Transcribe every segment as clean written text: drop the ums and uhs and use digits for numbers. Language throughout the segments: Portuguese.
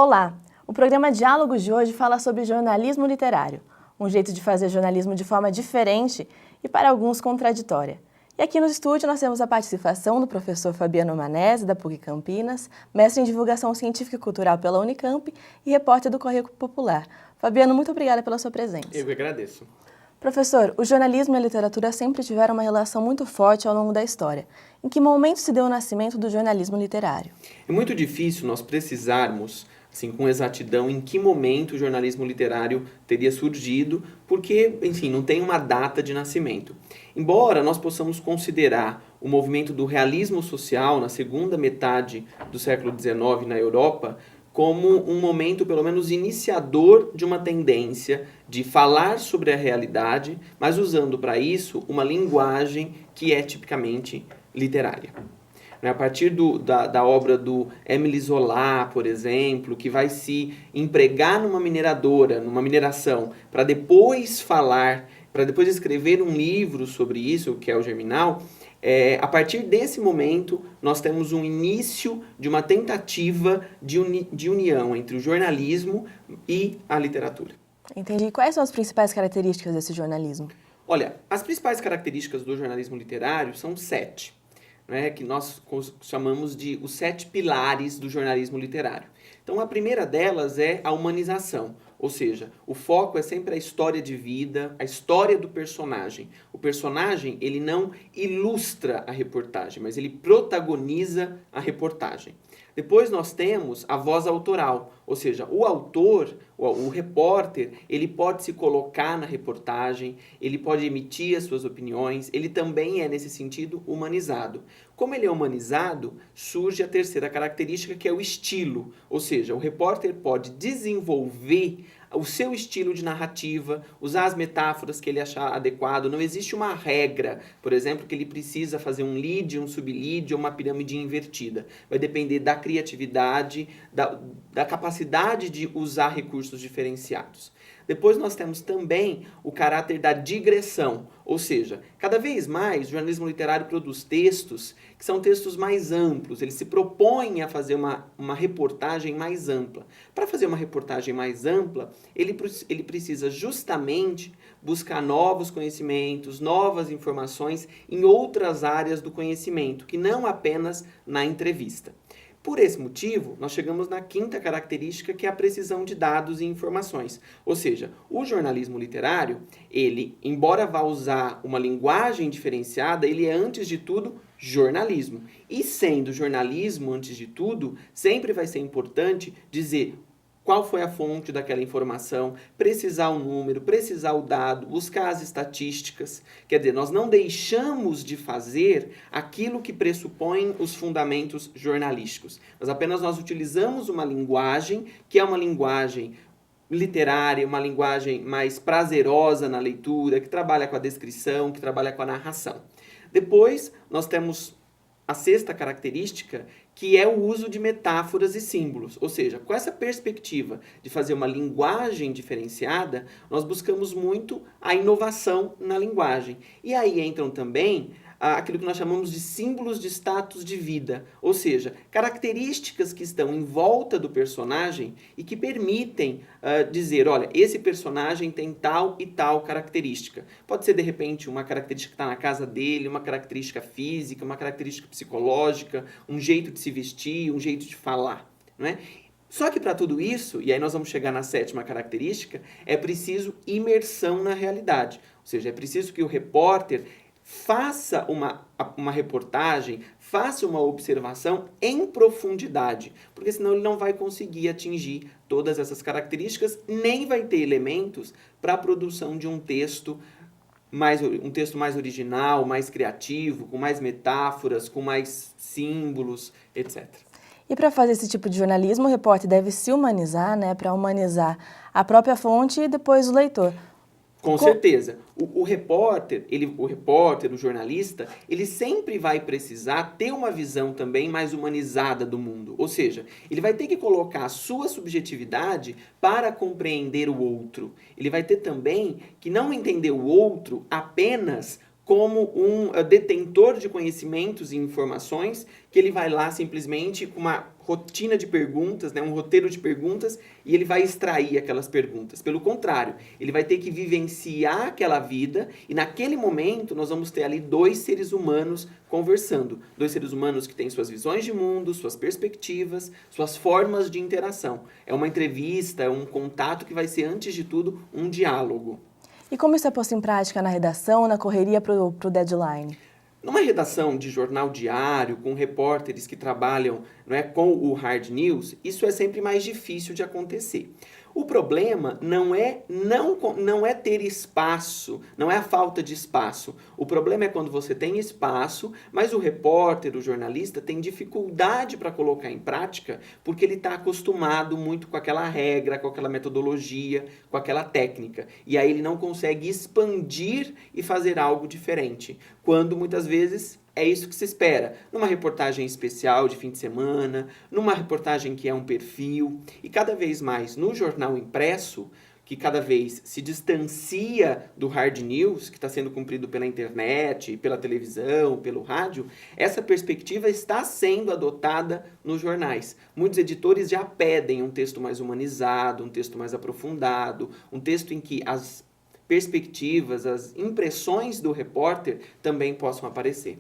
Olá! O programa Diálogos de hoje fala sobre jornalismo literário, um jeito de fazer jornalismo de forma diferente e, para alguns, contraditória. E aqui no estúdio nós temos a participação do professor Fabiano Manese, da PUC Campinas, mestre em Divulgação Científica e Cultural pela Unicamp e repórter do Correio Popular. Fabiano, muito obrigada pela sua presença. Eu que agradeço. Professor, o jornalismo e a literatura sempre tiveram uma relação muito forte ao longo da história. Em que momento se deu o nascimento do jornalismo literário? É muito difícil nós precisarmos, assim, com exatidão, em que momento o jornalismo literário teria surgido, porque, enfim, não tem uma data de nascimento. Embora nós possamos considerar o movimento do realismo social na segunda metade do século XIX na Europa como um momento, pelo menos, iniciador de uma tendência de falar sobre a realidade, mas usando para isso uma linguagem que é tipicamente literária. A partir da obra do Émile Zola, por exemplo, que vai se empregar numa mineradora, numa mineração, para depois falar, para depois escrever um livro sobre isso, que é o Germinal, a partir desse momento, nós temos um início de uma tentativa de união entre o jornalismo e a literatura. Entendi. Quais são as principais características desse jornalismo? Olha, as principais características do jornalismo literário são 7, né, que nós chamamos de os 7 pilares do jornalismo literário. Então, a primeira delas é a humanização, ou seja, o foco é sempre a história de vida, a história do personagem. O personagem, ele não ilustra a reportagem, mas ele protagoniza a reportagem. Depois nós temos a voz autoral, ou seja, o autor, o repórter, ele pode se colocar na reportagem, ele pode emitir as suas opiniões, ele também é, nesse sentido, humanizado. Como ele é humanizado, surge a terceira característica, que é o estilo, ou seja, o repórter pode desenvolver o seu estilo de narrativa, usar as metáforas que ele achar adequado. Não existe uma regra, por exemplo, que ele precisa fazer um lead, um sublead ou uma pirâmide invertida. Vai depender da criatividade, da capacidade de usar recursos diferenciados. Depois nós temos também o caráter da digressão, ou seja, cada vez mais o jornalismo literário produz textos que são textos mais amplos, ele se propõe a fazer uma reportagem mais ampla. Para fazer uma reportagem mais ampla, ele precisa justamente buscar novos conhecimentos, novas informações em outras áreas do conhecimento, que não apenas na entrevista. Por esse motivo, nós chegamos na quinta característica, que é a precisão de dados e informações. Ou seja, o jornalismo literário, ele, embora vá usar uma linguagem diferenciada, ele é, antes de tudo, jornalismo. E sendo jornalismo, antes de tudo, sempre vai ser importante dizer qual foi a fonte daquela informação, precisar o número, precisar o dado, buscar as estatísticas. Quer dizer, nós não deixamos de fazer aquilo que pressupõe os fundamentos jornalísticos. Mas apenas nós utilizamos uma linguagem que é uma linguagem literária, uma linguagem mais prazerosa na leitura, que trabalha com a descrição, que trabalha com a narração. Depois, nós temos a sexta característica, que é o uso de metáforas e símbolos. Ou seja, com essa perspectiva de fazer uma linguagem diferenciada, nós buscamos muito a inovação na linguagem. E aí entram também aquilo que nós chamamos de símbolos de status de vida, ou seja, características que estão em volta do personagem e que permitem dizer, olha, esse personagem tem tal e tal característica. Pode ser, de repente, uma característica que está na casa dele, uma característica física, uma característica psicológica, um jeito de se vestir, um jeito de falar, não é? Só que para tudo isso, e aí nós vamos chegar na sétima característica, é preciso imersão na realidade, ou seja, é preciso que o repórter faça uma reportagem, faça uma observação em profundidade, porque senão ele não vai conseguir atingir todas essas características, nem vai ter elementos para a produção de um texto mais original, mais criativo, com mais metáforas, com mais símbolos, etc. E para fazer esse tipo de jornalismo, o repórter deve se humanizar, né, para humanizar a própria fonte e depois o leitor. Com certeza. O repórter, o jornalista, ele sempre vai precisar ter uma visão também mais humanizada do mundo. Ou seja, ele vai ter que colocar a sua subjetividade para compreender o outro. Ele vai ter também que não entender o outro apenas como um detentor de conhecimentos e informações, que ele vai lá simplesmente com uma rotina de perguntas, né, um roteiro de perguntas, e ele vai extrair aquelas perguntas. Pelo contrário, ele vai ter que vivenciar aquela vida, e naquele momento nós vamos ter ali dois seres humanos conversando. Dois seres humanos que têm suas visões de mundo, suas perspectivas, suas formas de interação. É uma entrevista, é um contato que vai ser, antes de tudo, um diálogo. E como isso é posto em prática na redação, na correria para o deadline? Numa redação de jornal diário, com repórteres que trabalham, não é, com o hard news, isso é sempre mais difícil de acontecer. O problema não é ter espaço, não é a falta de espaço. O problema é quando você tem espaço, mas o repórter, o jornalista, tem dificuldade para colocar em prática, porque ele está acostumado muito com aquela regra, com aquela metodologia, com aquela técnica. E aí ele não consegue expandir e fazer algo diferente, quando muitas vezes é isso que se espera, numa reportagem especial de fim de semana, numa reportagem que é um perfil, e cada vez mais no jornal impresso, que cada vez se distancia do hard news, que está sendo cumprido pela internet, pela televisão, pelo rádio, essa perspectiva está sendo adotada nos jornais. Muitos editores já pedem um texto mais humanizado, um texto mais aprofundado, um texto em que as perspectivas, as impressões do repórter também possam aparecer.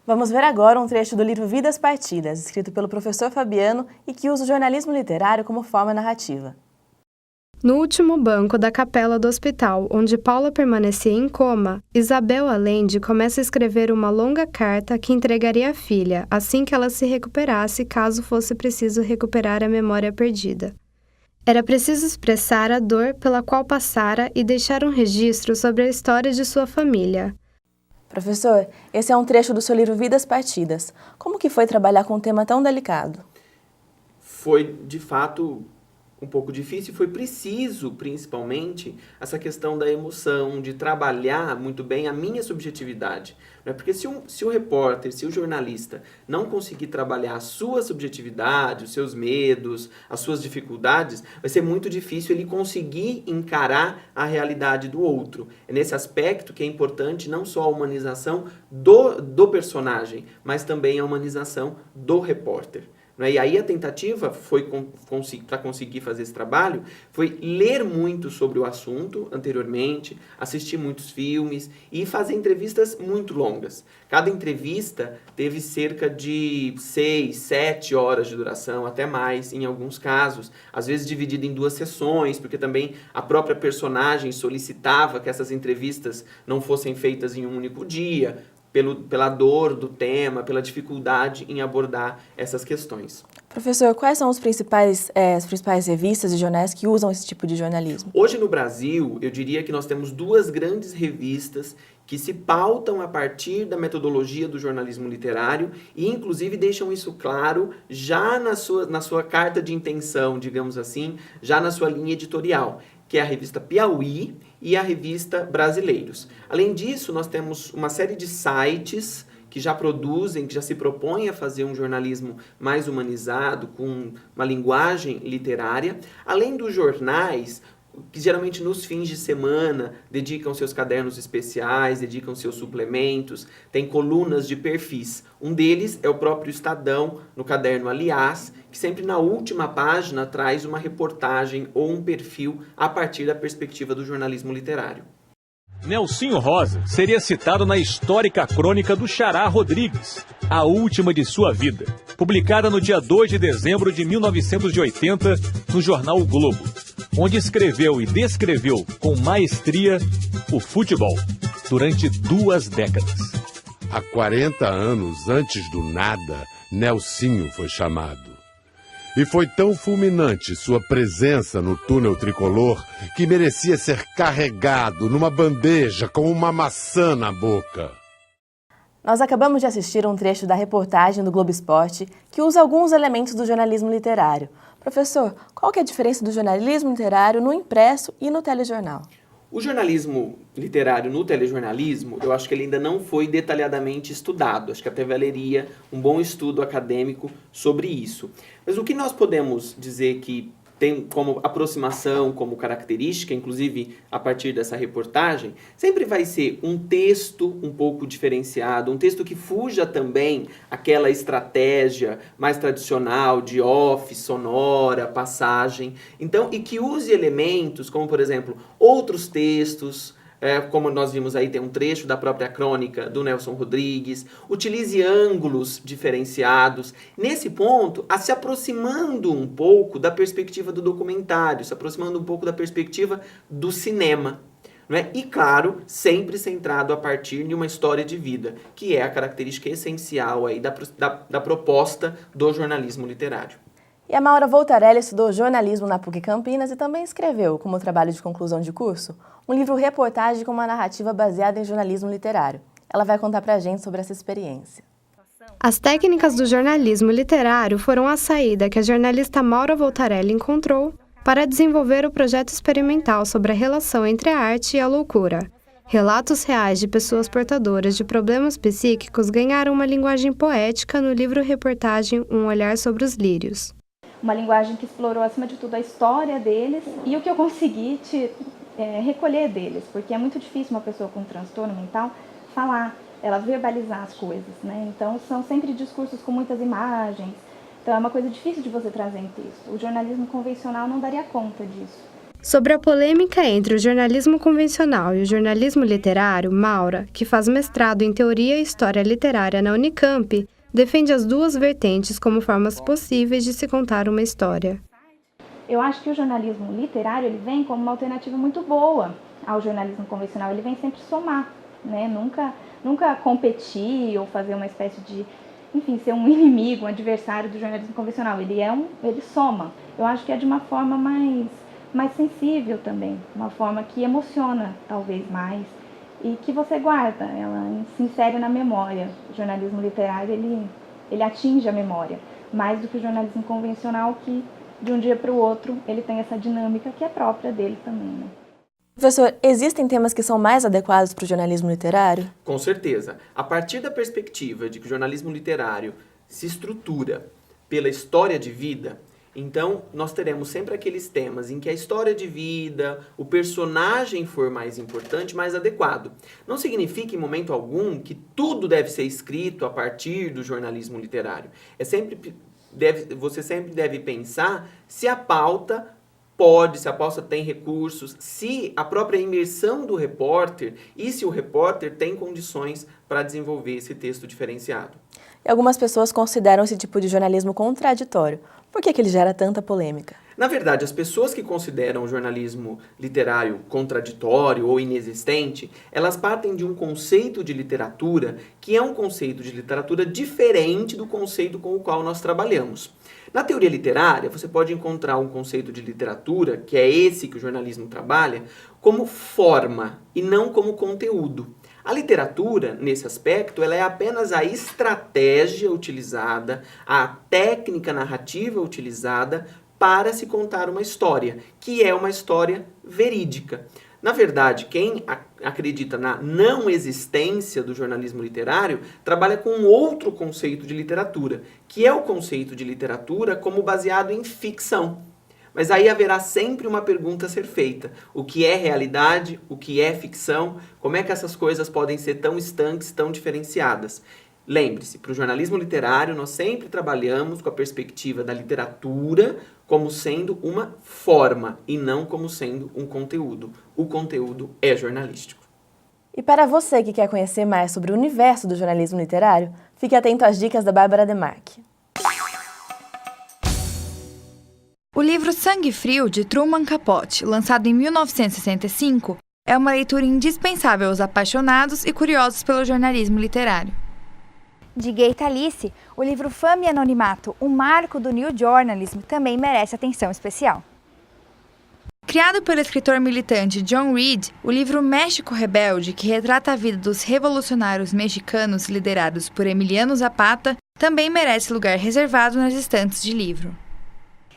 Vamos ver agora um trecho do livro Vidas Partidas, escrito pelo professor Fabiano e que usa o jornalismo literário como forma narrativa. No último banco da capela do hospital, onde Paula permanecia em coma, Isabel Allende começa a escrever uma longa carta que entregaria à filha, assim que ela se recuperasse, caso fosse preciso recuperar a memória perdida. Era preciso expressar a dor pela qual passara e deixar um registro sobre a história de sua família. Professor, esse é um trecho do seu livro Vidas Partidas. Como que foi trabalhar com um tema tão delicado? Foi, de fato, um pouco difícil. Foi preciso, principalmente, essa questão da emoção, de trabalhar muito bem a minha subjetividade. Porque se o repórter, se o jornalista não conseguir trabalhar a sua subjetividade, os seus medos, as suas dificuldades, vai ser muito difícil ele conseguir encarar a realidade do outro. É nesse aspecto que é importante não só a humanização do personagem, mas também a humanização do repórter. E aí a tentativa foi, para conseguir fazer esse trabalho, foi ler muito sobre o assunto anteriormente, assistir muitos filmes e fazer entrevistas muito longas. Cada entrevista teve cerca de 6, 7 horas de duração, até mais em alguns casos, às vezes dividida em 2 sessões, porque também a própria personagem solicitava que essas entrevistas não fossem feitas em um único dia, pela dor do tema, pela dificuldade em abordar essas questões. Professor, quais são as principais revistas e jornais que usam esse tipo de jornalismo? Hoje no Brasil, eu diria que nós temos 2 grandes revistas que se pautam a partir da metodologia do jornalismo literário e, inclusive, deixam isso claro já na sua carta de intenção, digamos assim, já na sua linha editorial, que é a revista Piauí e a revista Brasileiros. Além disso, nós temos uma série de sites que já produzem, que já se propõem a fazer um jornalismo mais humanizado, com uma linguagem literária. Além dos jornais, que geralmente nos fins de semana dedicam seus cadernos especiais, dedicam seus suplementos, tem colunas de perfis. Um deles é o próprio Estadão, no caderno Aliás, que sempre na última página traz uma reportagem ou um perfil a partir da perspectiva do jornalismo literário. Nelsinho Rosa seria citado na histórica crônica do Xará Rodrigues, A Última de Sua Vida, publicada no dia 2 de dezembro de 1980 no jornal O Globo, onde escreveu e descreveu com maestria o futebol durante 2 décadas. Há 40 anos antes do nada, Nelsinho foi chamado. E foi tão fulminante sua presença no túnel tricolor que merecia ser carregado numa bandeja com uma maçã na boca. Nós acabamos de assistir um trecho da reportagem do Globo Esporte que usa alguns elementos do jornalismo literário. Professor, qual que é a diferença do jornalismo literário no impresso e no telejornal? O jornalismo literário no telejornalismo, eu acho que ele ainda não foi detalhadamente estudado. Acho que até valeria um bom estudo acadêmico sobre isso. Mas o que nós podemos dizer que tem como aproximação, como característica, inclusive a partir dessa reportagem, sempre vai ser um texto um pouco diferenciado, um texto que fuja também aquela estratégia mais tradicional de off, sonora, passagem, então, e que use elementos como, por exemplo, outros textos, como nós vimos aí, tem um trecho da própria crônica do Nelson Rodrigues, utilize ângulos diferenciados, nesse ponto, se aproximando um pouco da perspectiva do documentário, se aproximando um pouco da perspectiva do cinema. Não é? E, claro, sempre centrado a partir de uma história de vida, que é a característica essencial aí da proposta do jornalismo literário. E a Maura Voltarelli estudou jornalismo na PUC Campinas e também escreveu, como trabalho de conclusão de curso, um livro-reportagem com uma narrativa baseada em jornalismo literário. Ela vai contar pra gente sobre essa experiência. As técnicas do jornalismo literário foram a saída que a jornalista Maura Voltarelli encontrou para desenvolver o projeto experimental sobre a relação entre a arte e a loucura. Relatos reais de pessoas portadoras de problemas psíquicos ganharam uma linguagem poética no livro-reportagem Um Olhar sobre os Lírios. Uma linguagem que explorou, acima de tudo, a história deles e o que eu consegui recolher deles, porque é muito difícil uma pessoa com transtorno mental falar, ela verbalizar as coisas, né? Então, são sempre discursos com muitas imagens, então é uma coisa difícil de você trazer em texto. O jornalismo convencional não daria conta disso. Sobre a polêmica entre o jornalismo convencional e o jornalismo literário, Maura, que faz mestrado em Teoria e História Literária na Unicamp, defende as duas vertentes como formas possíveis de se contar uma história. Eu acho que o jornalismo literário ele vem como uma alternativa muito boa ao jornalismo convencional. Ele vem sempre somar, né? Nunca competir ou fazer uma espécie de, enfim, ser um inimigo, um adversário do jornalismo convencional. Ele soma. Eu acho que é de uma forma mais sensível também, uma forma que emociona talvez mais e que você guarda, ela se insere na memória. O jornalismo literário, ele atinge a memória, mais do que o jornalismo convencional, que de um dia para o outro ele tem essa dinâmica que é própria dele também, né? Professor, existem temas que são mais adequados para o jornalismo literário? Com certeza. A partir da perspectiva de que o jornalismo literário se estrutura pela história de vida, então, nós teremos sempre aqueles temas em que a história de vida, o personagem for mais importante, mais adequado. Não significa, em momento algum, que tudo deve ser escrito a partir do jornalismo literário. Você sempre deve pensar se a pauta se a pauta tem recursos, se a própria imersão do repórter e se o repórter tem condições para desenvolver esse texto diferenciado. E algumas pessoas consideram esse tipo de jornalismo contraditório. Por que ele gera tanta polêmica? Na verdade, as pessoas que consideram o jornalismo literário contraditório ou inexistente, elas partem de um conceito de literatura que é um conceito de literatura diferente do conceito com o qual nós trabalhamos. Na teoria literária, você pode encontrar um conceito de literatura, que é esse que o jornalismo trabalha, como forma e não como conteúdo. A literatura, nesse aspecto, ela é apenas a estratégia utilizada, a técnica narrativa utilizada para se contar uma história, que é uma história verídica. Na verdade, quem acredita na não existência do jornalismo literário trabalha com outro conceito de literatura, que é o conceito de literatura como baseado em ficção. Mas aí haverá sempre uma pergunta a ser feita. O que é realidade? O que é ficção? Como é que essas coisas podem ser tão estanques, tão diferenciadas? Lembre-se, para o jornalismo literário, nós sempre trabalhamos com a perspectiva da literatura como sendo uma forma e não como sendo um conteúdo. O conteúdo é jornalístico. E para você que quer conhecer mais sobre o universo do jornalismo literário, fique atento às dicas da Bárbara Demarque. O livro Sangue Frio, de Truman Capote, lançado em 1965, é uma leitura indispensável aos apaixonados e curiosos pelo jornalismo literário. De Gay Talese, o livro Fama e Anonimato, um marco do New Journalism, também merece atenção especial. Criado pelo escritor militante John Reed, o livro México Rebelde, que retrata a vida dos revolucionários mexicanos liderados por Emiliano Zapata, também merece lugar reservado nas estantes de livro.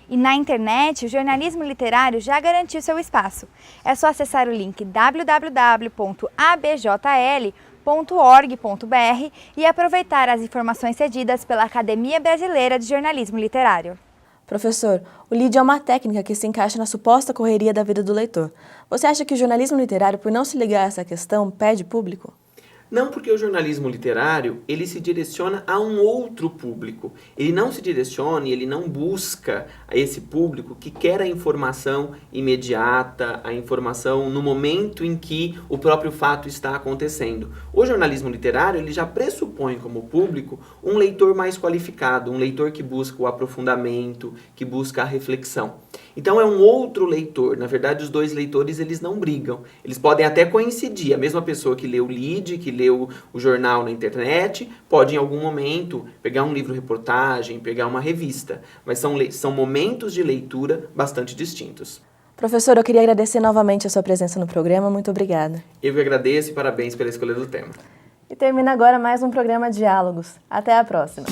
E na internet, o jornalismo literário já garantiu seu espaço. É só acessar o link www.abjl.org.br e aproveitar as informações cedidas pela Academia Brasileira de Jornalismo Literário. Professor, o lead é uma técnica que se encaixa na suposta correria da vida do leitor. Você acha que o jornalismo literário, por não se ligar a essa questão, perde público? Não, porque o jornalismo literário, ele se direciona a um outro público. Ele não se direciona e ele não busca a esse público que quer a informação imediata, a informação no momento em que o próprio fato está acontecendo. O jornalismo literário, ele já pressupõe como público um leitor mais qualificado, um leitor que busca o aprofundamento, que busca a reflexão. Então é um outro leitor. Na verdade, os dois leitores, eles não brigam. Eles podem até coincidir. A mesma pessoa que lê o lead, que lê o jornal na internet, pode em algum momento pegar um livro-reportagem, pegar uma revista. Mas são momentos de leitura bastante distintos. Professor, eu queria agradecer novamente a sua presença no programa. Muito obrigada. Eu que agradeço e parabéns pela escolha do tema. E termina agora mais um programa Diálogos. Até a próxima.